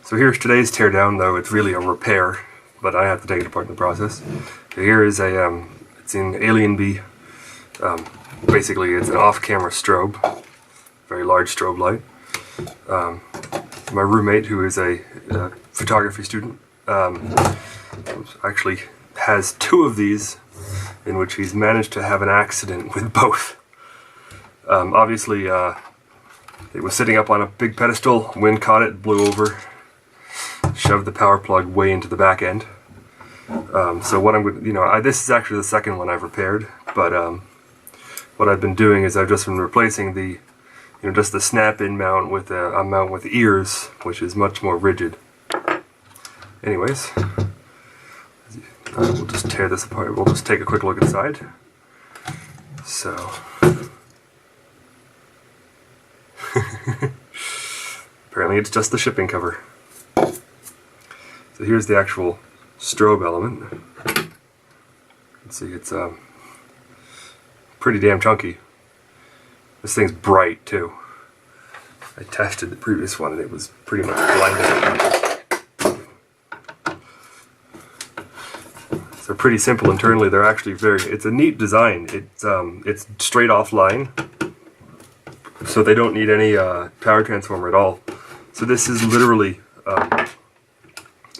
So here's today's teardown, though it's really a repair, but I have to take it apart in the process. So here is a, it's in AlienBee. Basically it's an off-camera strobe, very large strobe light. My roommate, who is a photography student, actually has two of these, in which he's managed to have an accident with both. Obviously, it was sitting up on a big pedestal, wind caught it, blew over, shoved the power plug way into the back end. So what I'm going this is actually the second one I've repaired, but what I've been doing is I've just been replacing the, just the snap-in mount with a mount with ears, which is much more rigid. Anyways, we'll just tear this apart. We'll just take a quick look inside. So, apparently it's just the shipping cover. So here's the actual strobe element. You can see it's pretty damn chunky. This thing's bright too. I tested the previous one and it was pretty much blinding. They're pretty simple internally. They're actually it's a neat design. It's straight offline, so they don't need any power transformer at all. So this is literally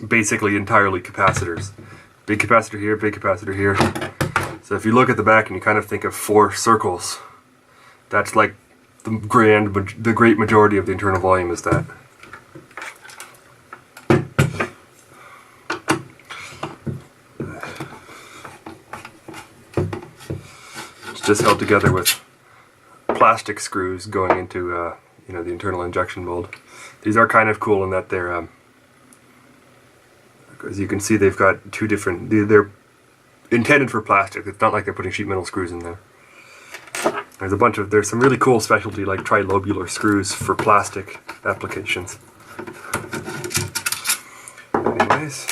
basically entirely capacitors. Big capacitor here, big capacitor here. So if you look at the back and you kind of think of 4 circles, that's like the great majority of the internal volume is that. It's just held together with plastic screws going into the internal injection mold. These are kind of cool in that they're as you can see, they've got 2 different. They're intended for plastic. It's not like they're putting sheet metal screws in there. There's some really cool specialty like trilobular screws for plastic applications. Anyways,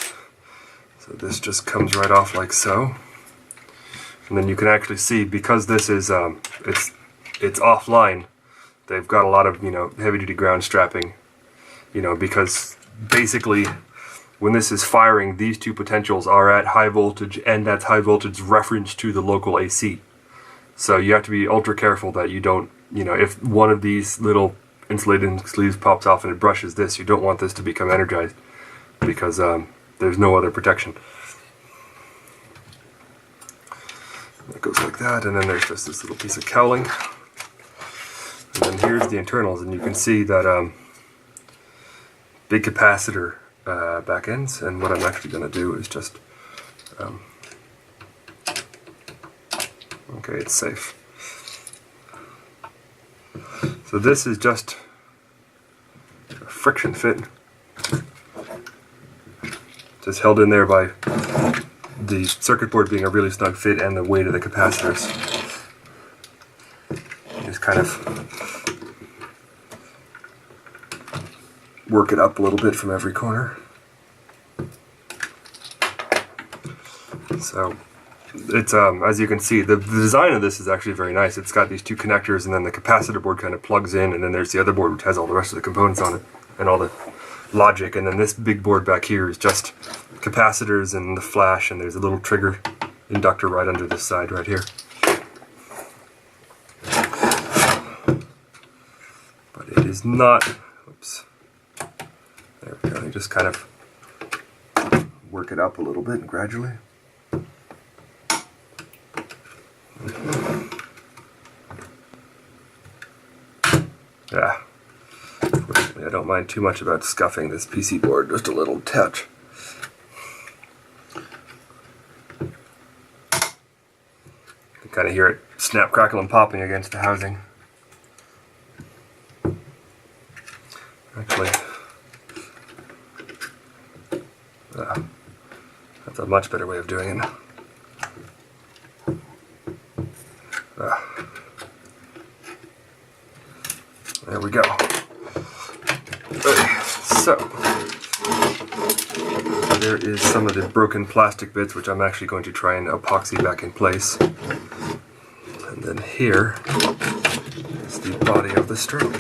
so this just comes right off like so, and then you can actually see, because this is it's offline, they've got a lot of heavy-duty ground strapping, because basically when this is firing, these 2 potentials are at high voltage, and that's high voltage reference to the local AC. So you have to be ultra careful that you don't, if one of these little insulating sleeves pops off and it brushes this, you don't want this to become energized, because there's no other protection. It goes like that, and then there's just this little piece of cowling. And then here's the internals, and you can see that big capacitor back ends, and what I'm actually going to do is just okay, it's safe. So this is just a friction fit, just held in there by the circuit board being a really snug fit and the weight of the capacitors. Just kind of work it up a little bit from every corner. So it's as you can see, the design of this is actually very nice. It's got these 2 connectors, and then the capacitor board kind of plugs in, and then there's the other board which has all the rest of the components on it and all the logic, and then this big board back here is just capacitors and the flash, and there's a little trigger inductor right under this side right here. But it is not, oops, there we go. You just kind of work it up a little bit gradually. Yeah, fortunately I don't mind too much about scuffing this PC board, just a little touch. You can kind of hear it snap, crackle, and popping against the housing. Actually, that's a much better way of doing it. There we go. Okay, so there is some of the broken plastic bits, which I'm actually going to try and epoxy back in place. And then here is the body of the strobe.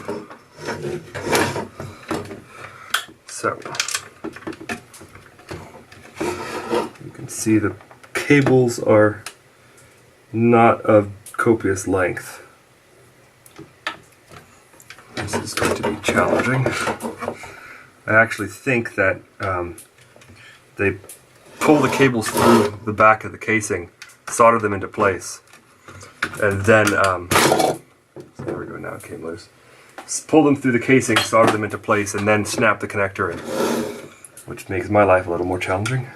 So you can see the cables are not of copious length. This is going to be challenging. I actually think that they pull the cables through the back of the casing, solder them into place, and then, so there we go, now it came loose. Pull them through the casing, solder them into place, and then snap the connector in, which makes my life a little more challenging.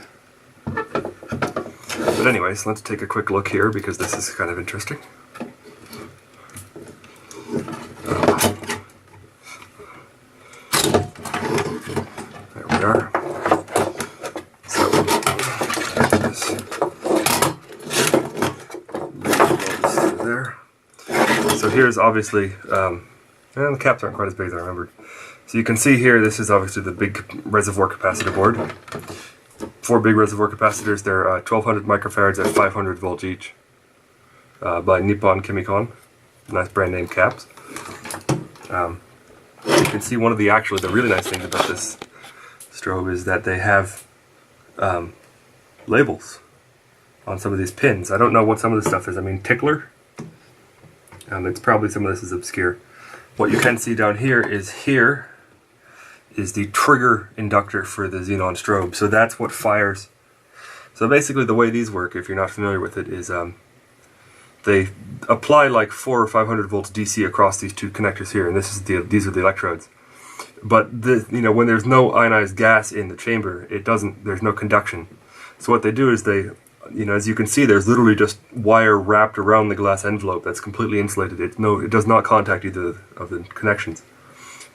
But anyways, let's take a quick look here because this is kind of interesting. There we are. So, this through there. So here's obviously, and the caps aren't quite as big as I remembered. So you can see here, this is obviously the big reservoir capacitor board. 4 big reservoir capacitors. They're 1200 microfarads at 500 volts each, by Nippon Chemicon. Nice brand name caps. You can see one of the really nice things about this strobe is that they have labels on some of these pins. I don't know what some of this stuff is. I mean, tickler. It's probably some of this is obscure. What you can see down here is the trigger inductor for the xenon strobe. So that's what fires. So basically the way these work, if you're not familiar with it, is they apply like 400 or 500 volts DC across these 2 connectors here, and these are the electrodes. But when there's no ionized gas in the chamber, there's no conduction. So what they do is they, as you can see, there's literally just wire wrapped around the glass envelope that's completely insulated. It does not contact either of the connections.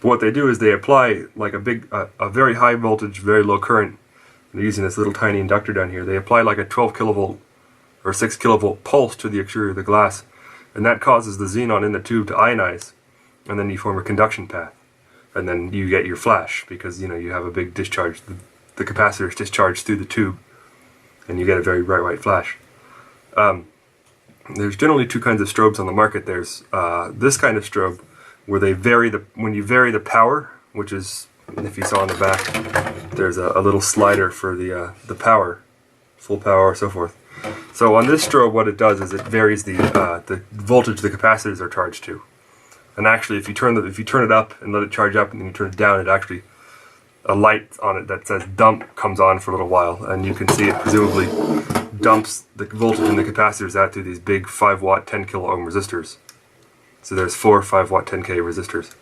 But what they do is they apply like a very high voltage, very low current. They're using this little tiny inductor down here. They apply like a 12 kilovolt or 6 kilovolt pulse to the exterior of the glass, and that causes the xenon in the tube to ionize, and then you form a conduction path, and then you get your flash because you have a big discharge. The capacitor is discharged through the tube, and you get a very bright white flash. There's generally 2 kinds of strobes on the market. There's this kind of strobe where when you vary the power, which is, if you saw on the back, there's a little slider for the power, full power, or so forth. So on this strobe, what it does is it varies the voltage the capacitors are charged to. And actually, if you turn it up and let it charge up, and then you turn it down, a light on it that says dump comes on for a little while, and you can see it presumably dumps the voltage in the capacitors out through these big 5 watt 10 kilo ohm resistors. So there's 4 5 watt 10K resistors.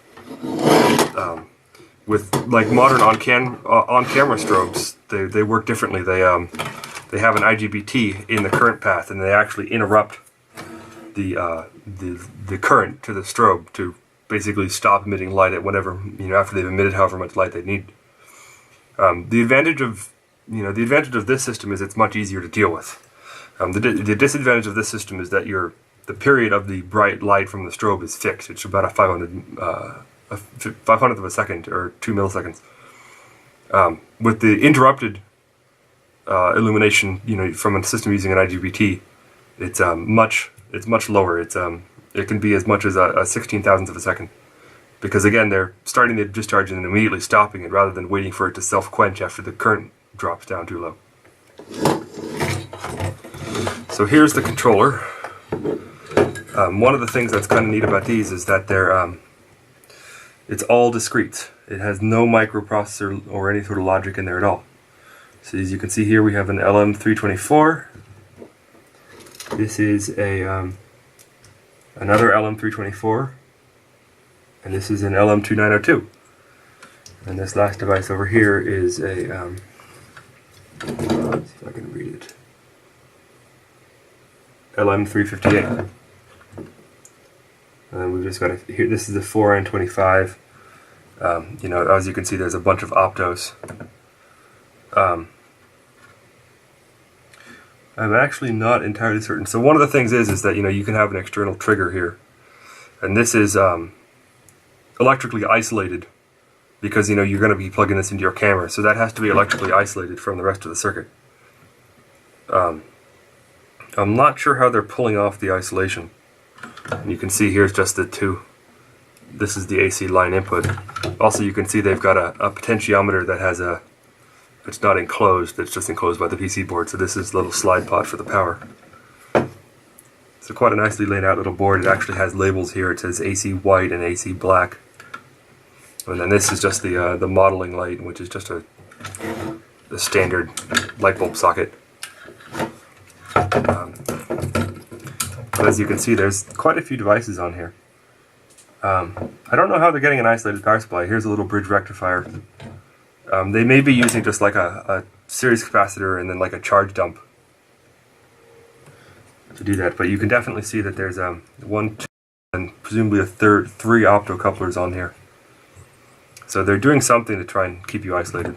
With like modern on-camera strobes, they work differently. They have an IGBT in the current path, and they actually interrupt the current to the strobe to basically stop emitting light at whatever, after they've emitted however much light they need. The advantage of this system is it's much easier to deal with. The disadvantage of this system is that the period of the bright light from the strobe is fixed. It's about a 500th of a second, or 2 milliseconds. With the interrupted illumination, from a system using an IGBT, it's much lower. It can be as much as a 16,000th of a second, because again they're starting the discharge and then immediately stopping it rather than waiting for it to self-quench after the current drops down too low. So here's the controller. One of the things that's kind of neat about these is that it's all discrete. It has no microprocessor or any sort of logic in there at all. So as you can see here, we have an LM324. This is another LM324, and this is an LM2902. And this last device over here is a let's see if I can read it. LM358. And then we've just got here. This is the 4N25. As you can see, there's a bunch of optos. I'm actually not entirely certain. So one of the things is that you can have an external trigger here, and this is electrically isolated because you're going to be plugging this into your camera, so that has to be electrically isolated from the rest of the circuit. I'm not sure how they're pulling off the isolation. And you can see here's just the two this is the AC line input. Also, you can see they've got a potentiometer that has it's not enclosed, it's just enclosed by the PC board, so this is a little slide pot for the power. So quite a nicely laid out little board. It actually has labels here. It says AC white and AC black. And then this is just the modeling light, which is just the standard light bulb socket. But as you can see, there's quite a few devices on here. I don't know how they're getting an isolated power supply. Here's a little bridge rectifier. They may be using just like a series capacitor and then like a charge dump to do that. But you can definitely see that there's 1, 2, and presumably three optocouplers on here. So they're doing something to try and keep you isolated.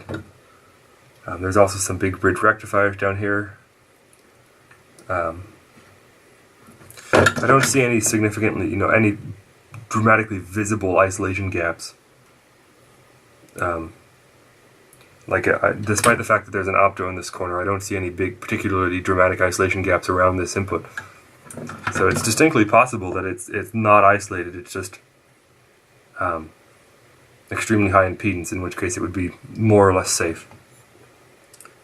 There's also some big bridge rectifiers down here. I don't see any significantly, any dramatically visible isolation gaps. Despite the fact that there's an opto in this corner, I don't see any big, particularly dramatic isolation gaps around this input. So it's distinctly possible that it's not isolated, it's just extremely high impedance, in which case it would be more or less safe.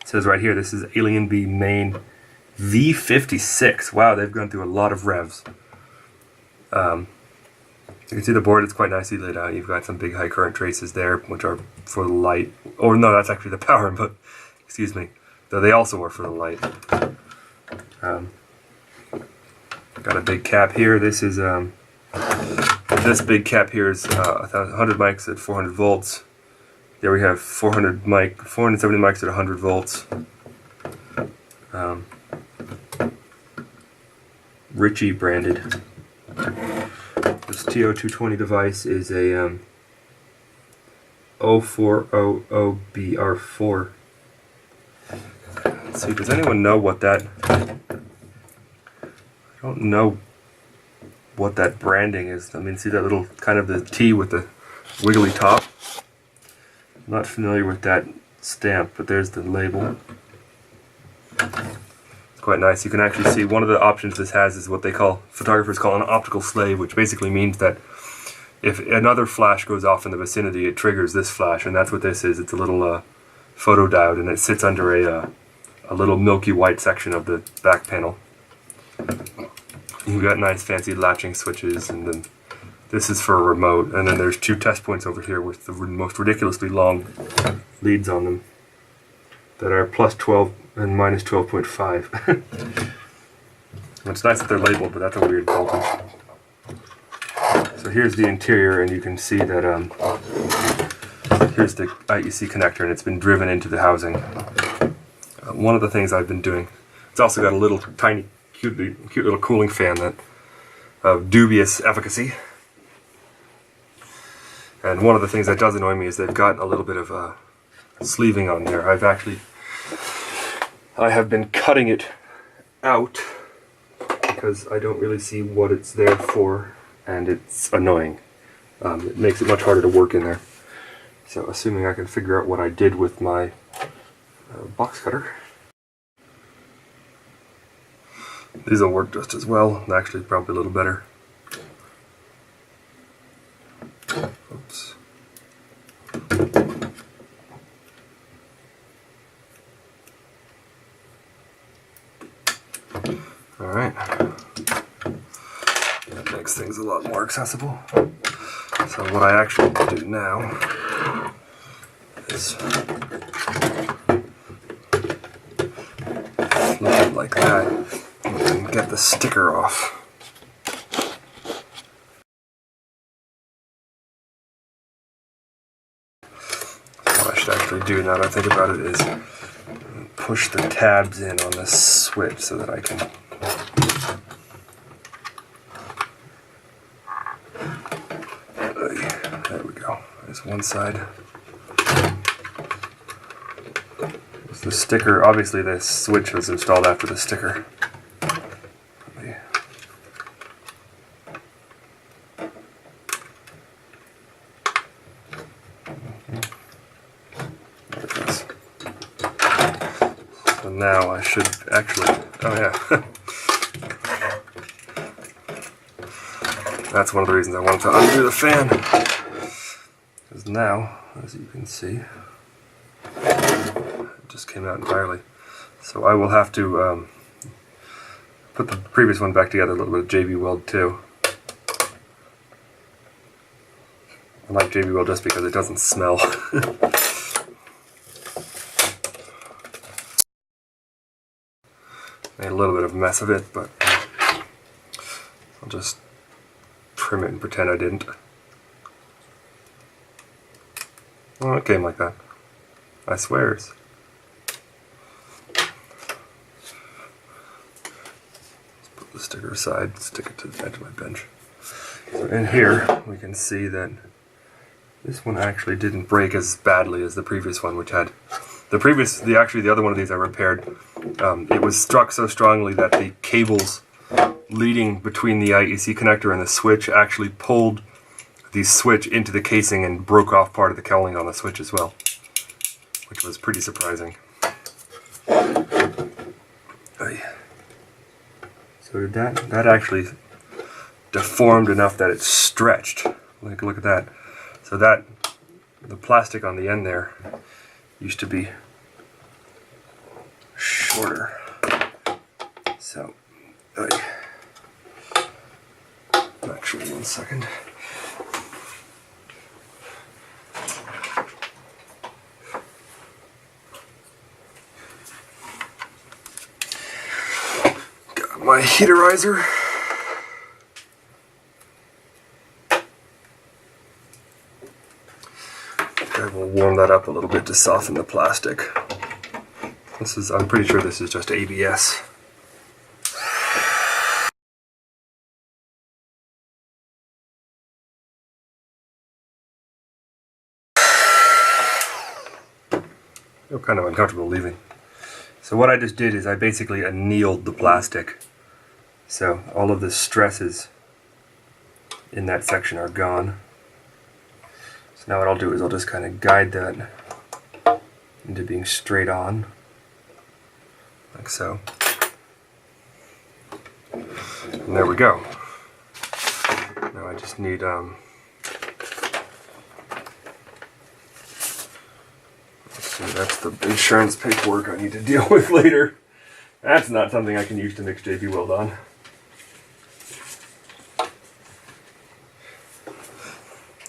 It says right here, this is AlienBee main V56. Wow, they've gone through a lot of revs. You can see the board, it's quite nicely laid out. You've got some big high current traces there, which are for the light. Or no, that's actually the power input. Excuse me. Though they also are for the light. Got a big cap here. This is this big cap here is 100 mics at 400 volts. There we have 470 mics at 100 volts. Ritchie branded. This TO220 device is a 0400BR4. Let's see, does anyone know what that... I don't know what that branding is. I mean, see that little kind of the T with the wiggly top? I'm not familiar with that stamp, but there's the label. It's quite nice. You can actually see one of the options this has is what photographers call an optical slave, which basically means that if another flash goes off in the vicinity, it triggers this flash, and that's what this is. It's a little photodiode, and it sits under a little milky white section of the back panel. You've got nice fancy latching switches, and then this is for a remote, and then there's 2 test points over here with the most ridiculously long leads on them that are plus 12 and minus 12.5. It's nice that they're labeled, but that's a weird voltage. So here's the interior, and you can see that here's the IEC connector, and it's been driven into the housing. One of the things I've been doing, it's also got a little tiny, cute little cooling fan that of dubious efficacy. And one of the things that does annoy me is they've got a little bit of sleeving on there. I have been cutting it out because I don't really see what it's there for, and it's annoying. It makes it much harder to work in there. So assuming I can figure out what I did with my box cutter. These will work just as well, actually probably a little better. Oops. Alright. That makes things a lot more accessible. So what I actually do now is flip it like that and get the sticker off. What I should actually do now that I think about it is push the tabs in on this switch so that I can there we go. There's one side. There's the sticker. Obviously the switch was installed after the sticker. Now I should actually, oh yeah, That's one of the reasons I wanted to undo the fan. Because now, as you can see, it just came out entirely. So I will have to put the previous one back together a little bit of JB Weld too. I like JB Weld just because it doesn't smell. Made a little bit of a mess of it, but I'll just trim it and pretend I didn't. Well, it came like that. I swears. Let's put the sticker aside, stick it to the edge of my bench. So in here, we can see that this one actually didn't break as badly as the previous one, which had actually the other one of these I repaired. It was struck so strongly that the cables leading between the IEC connector and the switch actually pulled the switch into the casing and broke off part of the cowling on the switch as well, which was pretty surprising. So that actually deformed enough that it stretched. Like, look at that. So that the plastic on the end there used to be shorter. So, actually, 1 second. Got my heaterizer. I will warm that up a little bit to soften the plastic. I'm pretty sure this is just ABS. I'm kind of uncomfortable leaving. So what I just did is I basically annealed the plastic. So all of the stresses in that section are gone. So now what I'll do is I'll just kind of guide that into being straight on, like so. And there we go. Now I just need let's see, that's the insurance paperwork I need to deal with later. That's not something I can use to mix JB Weld on.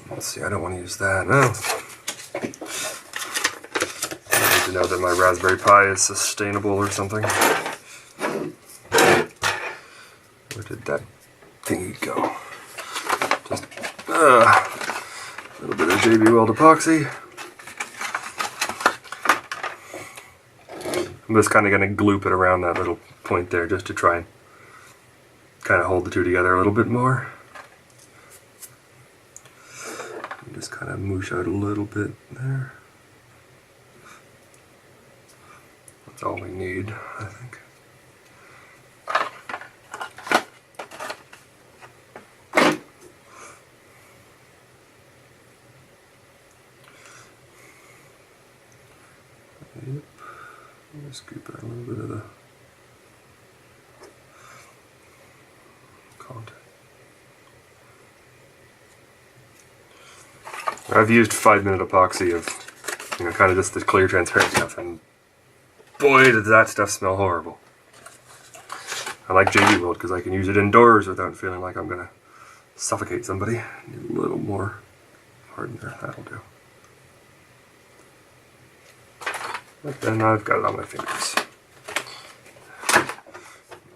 Let's see, I don't want to use that. No. I need to know that my Raspberry Pi is sustainable or something. Where did that thingy go? Just a little bit of JB Weld epoxy. I'm just kind of going to gloop it around that little point there just to try and kind of hold the two together a little bit more. Just kind of moosh out a little bit there. That's all we need, I think. Yep. Just scoop out a little bit of the content. I've used 5-minute epoxy of, kind of just the clear transparent stuff, and boy did that stuff smell horrible. I like JB Weld because I can use it indoors without feeling like I'm going to suffocate somebody. Need a little more hardener, that'll do. But then I've got it on my fingers.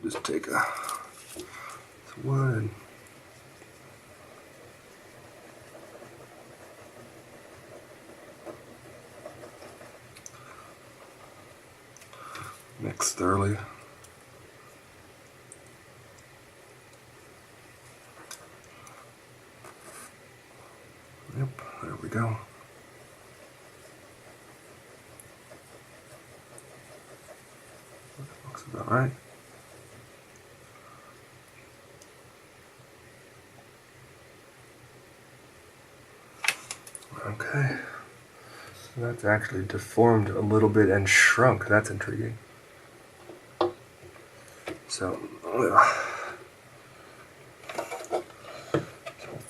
Just take one and mix thoroughly. Yep, there we go. That looks about right. Okay. So that's actually deformed a little bit and shrunk. That's intriguing. So,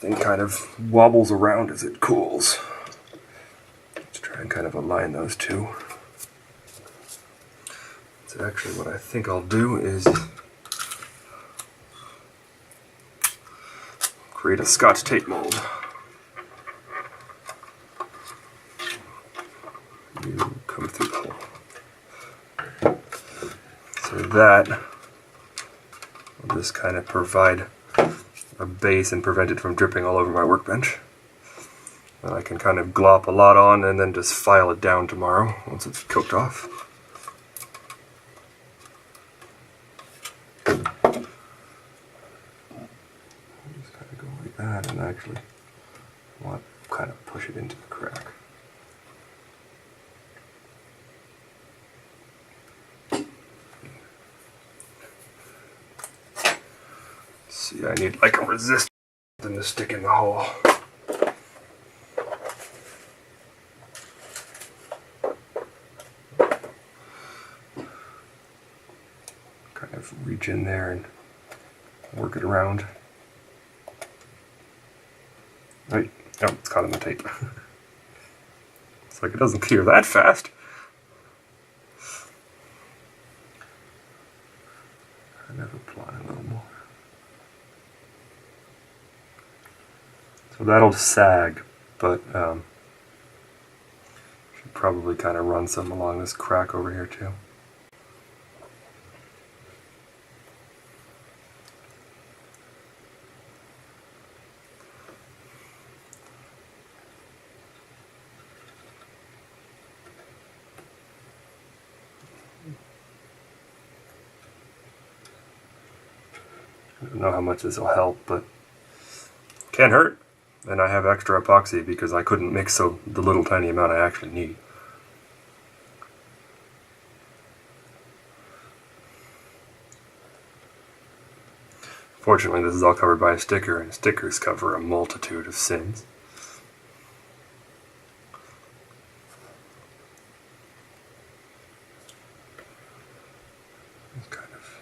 thing kind of wobbles around as it cools. Let's try and kind of align those two. So actually what I think I'll do is create a Scotch tape mold. You come through the hole. So that will just kind of provide a base and prevent it from dripping all over my workbench. And I can kind of glop a lot on and then just file it down tomorrow once it's cooked off. Just kind of go like that, and actually I want to kind of push it into the crack. See, I need like a resistor to stick in the hole. Kind of reach in there and work it around. Right, oh, it's caught in the tape. It's like it doesn't clear that fast. Kind of apply a little more. So that'll sag, but should probably kind of run some along this crack over here too. I don't know how much this will help, but can't hurt. And I have extra epoxy because I couldn't mix the little tiny amount I actually need. Fortunately, this is all covered by a sticker, and stickers cover a multitude of sins. It's kind of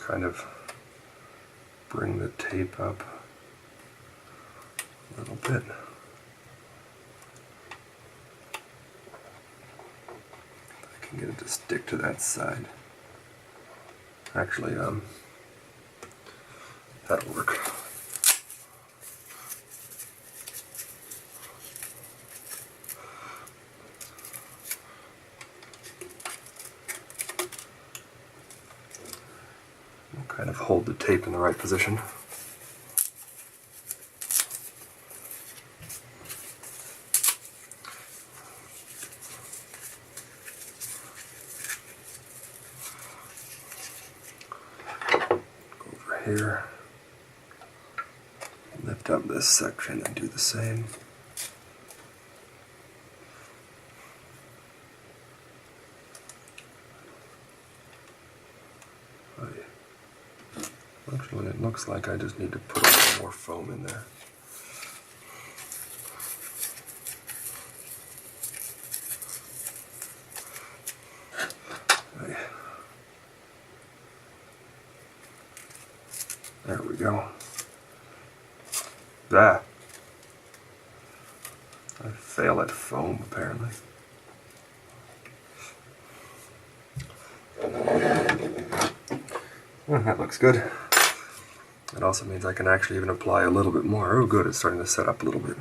kind of bring the tape up a little bit. I can get it to stick to that side. Actually, that'll work. Kind of hold the tape in the right position. Go over here, lift up this section and do the same. Actually, it looks like I just need to put a little more foam in there. There we go. Ah. I fail at foam, apparently. Well, that looks good. It also means I can actually even apply a little bit more. Oh good, it's starting to set up a little bit.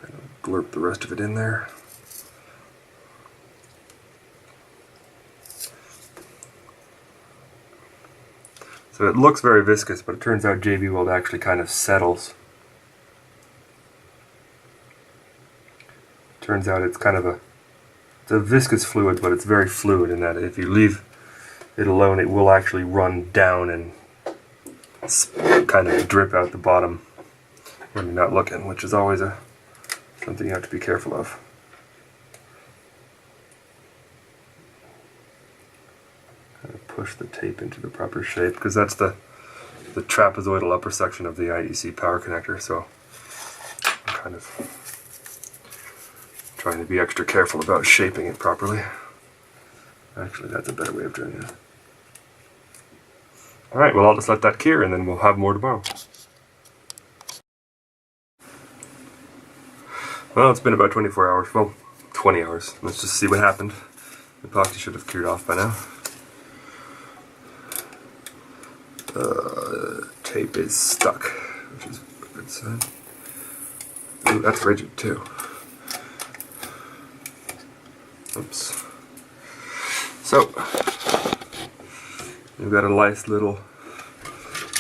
Kind of glurp the rest of it in there. So it looks very viscous, but it turns out JB Weld actually kind of settles. Turns out it's kind of it's a viscous fluid, but it's very fluid in that if you leave it alone, it will actually run down and kind of drip out the bottom when you're not looking, which is always something you have to be careful of. push the tape into the proper shape, because that's the trapezoidal upper section of the IEC power connector, so I'm kind of trying to be extra careful about shaping it properly. Actually, that's a better way of doing it. Alright, well, I'll just let that cure and then we'll have more tomorrow. Well, it's been about 24 hours. Well, 20 hours. Let's just see what happened. The epoxy should have cured off by now. Tape is stuck, which is a good sign. Ooh, that's rigid too. Oops. So, we've got a nice little,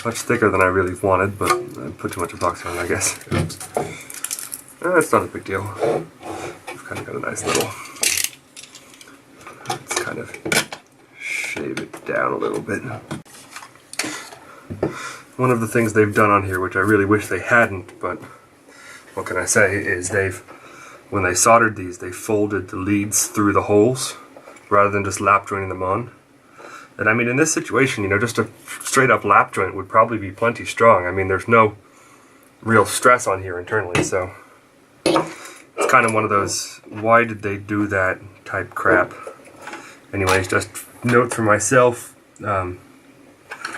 much thicker than I really wanted, but I put too much epoxy on, I guess. Oops. It's not a big deal. We've kind of got a nice little, let's kind of shave it down a little bit. One of the things they've done on here, which I really wish they hadn't, but what can I say, is when they soldered these, they folded the leads through the holes rather than just lap jointing them on. And I mean, in this situation, you know, just a straight up lap joint would probably be plenty strong. I mean, there's no real stress on here internally, so it's kind of one of those, why did they do that type crap. Anyways, just note for myself,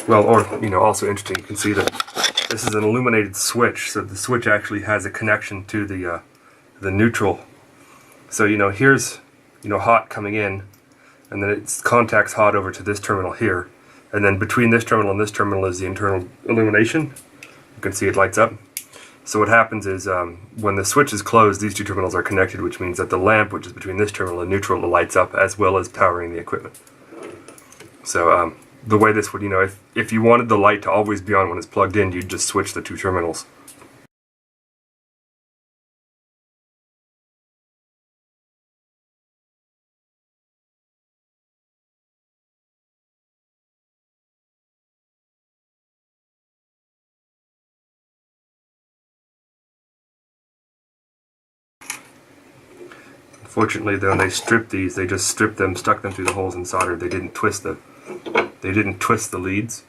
well, or, you know, also interesting, you can see that this is an illuminated switch, so the switch actually has a connection to the neutral. So, you know, here's, you know, hot coming in, and then it contacts hot over to this terminal here, and then between this terminal and this terminal is the internal illumination. You can see it lights up. So what happens is, when the switch is closed, these two terminals are connected, which means that the lamp, which is between this terminal and neutral, lights up as well as powering the equipment. So, the way this would, you know, if you wanted the light to always be on when it's plugged in, you'd just switch the two terminals. Unfortunately, though, when they stripped these, they just stripped them, stuck them through the holes and soldered. They didn't twist the leads,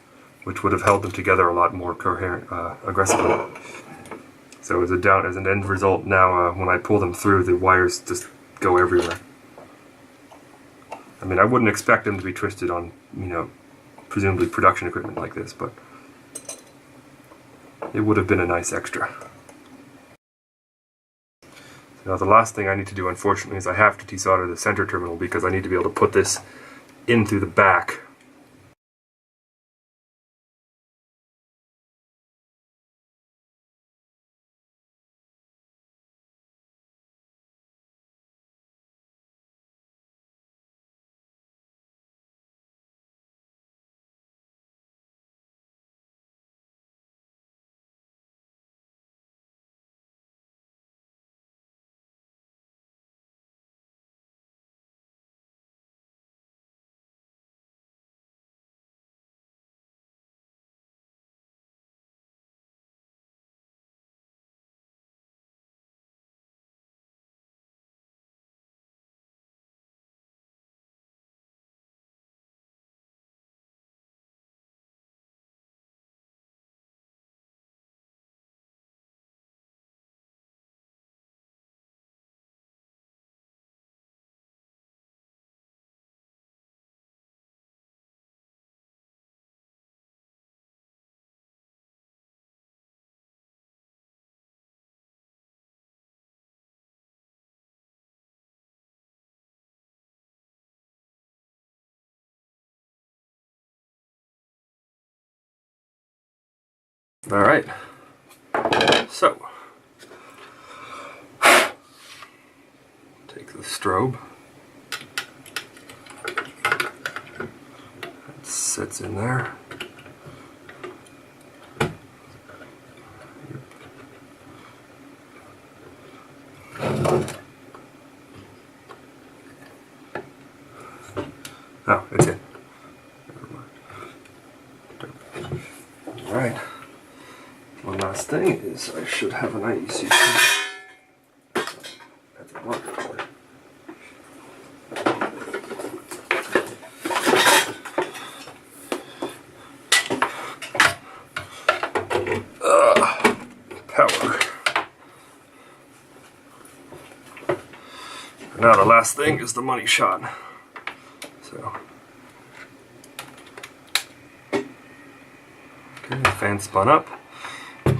which would have held them together a lot more aggressively. So as an end result, now when I pull them through, the wires just go everywhere. I mean, I wouldn't expect them to be twisted on, you know, presumably production equipment like this, but it would have been a nice extra. Now the last thing I need to do, unfortunately, is I have to desolder the center terminal because I need to be able to put this in through the back. Alright, so take the strobe, it sits in there. Oh, it's in. Alright. One last thing is I should have an IEC. That's a water cord. now the last thing is the money shot. So, okay, the fan spun up,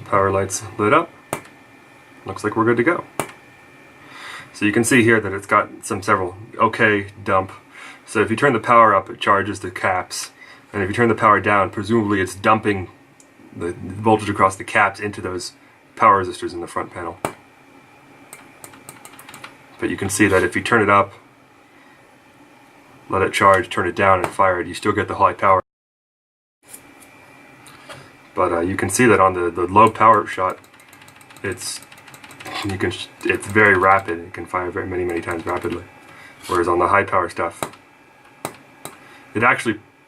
power lights lit up. Looks like we're good to go. So you can see here that it's got several okay, dump. So if you turn the power up, it charges the caps, and if you turn the power down, presumably it's dumping the voltage across the caps into those power resistors in the front panel. But you can see that if you turn it up, let it charge, turn it down, and fire it, you still get the high power. But you can see that on the low power shot, it's very rapid. It can fire many times rapidly. Whereas on the high power stuff, it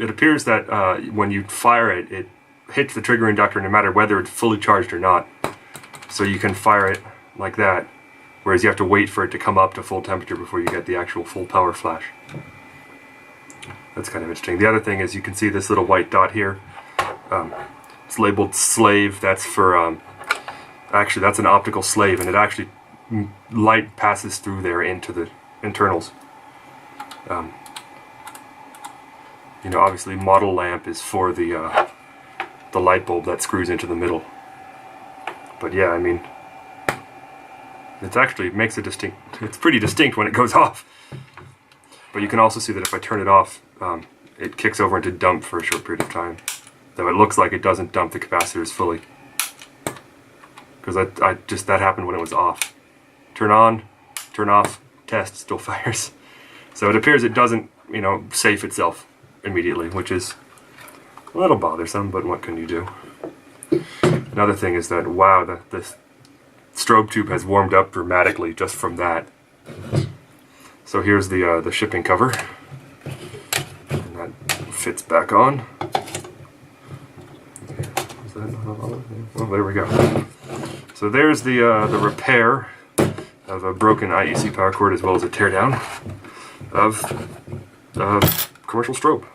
appears that when you fire it, it hits the trigger inductor no matter whether it's fully charged or not. So you can fire it like that, whereas you have to wait for it to come up to full temperature before you get the actual full power flash. That's kind of interesting. The other thing is you can see this little white dot here. It's labeled slave. That's for actually that's an optical slave, and it actually light passes through there into the internals. You know, obviously model lamp is for the light bulb that screws into the middle. But yeah, I mean, it makes a distinct. It's pretty distinct when it goes off. But you can also see that if I turn it off, it kicks over into dump for a short period of time. Though it looks like it doesn't dump the capacitors fully, because that happened when it was off. Turn on, turn off, test, still fires. So it appears it doesn't, you know, safe itself immediately, which is a little bothersome, but what can you do? Another thing is that, wow, the strobe tube has warmed up dramatically just from that. So here's the shipping cover, and that fits back on. Is that not all? Oh, there we go. So there's the repair of a broken IEC power cord, as well as a teardown of commercial strobe.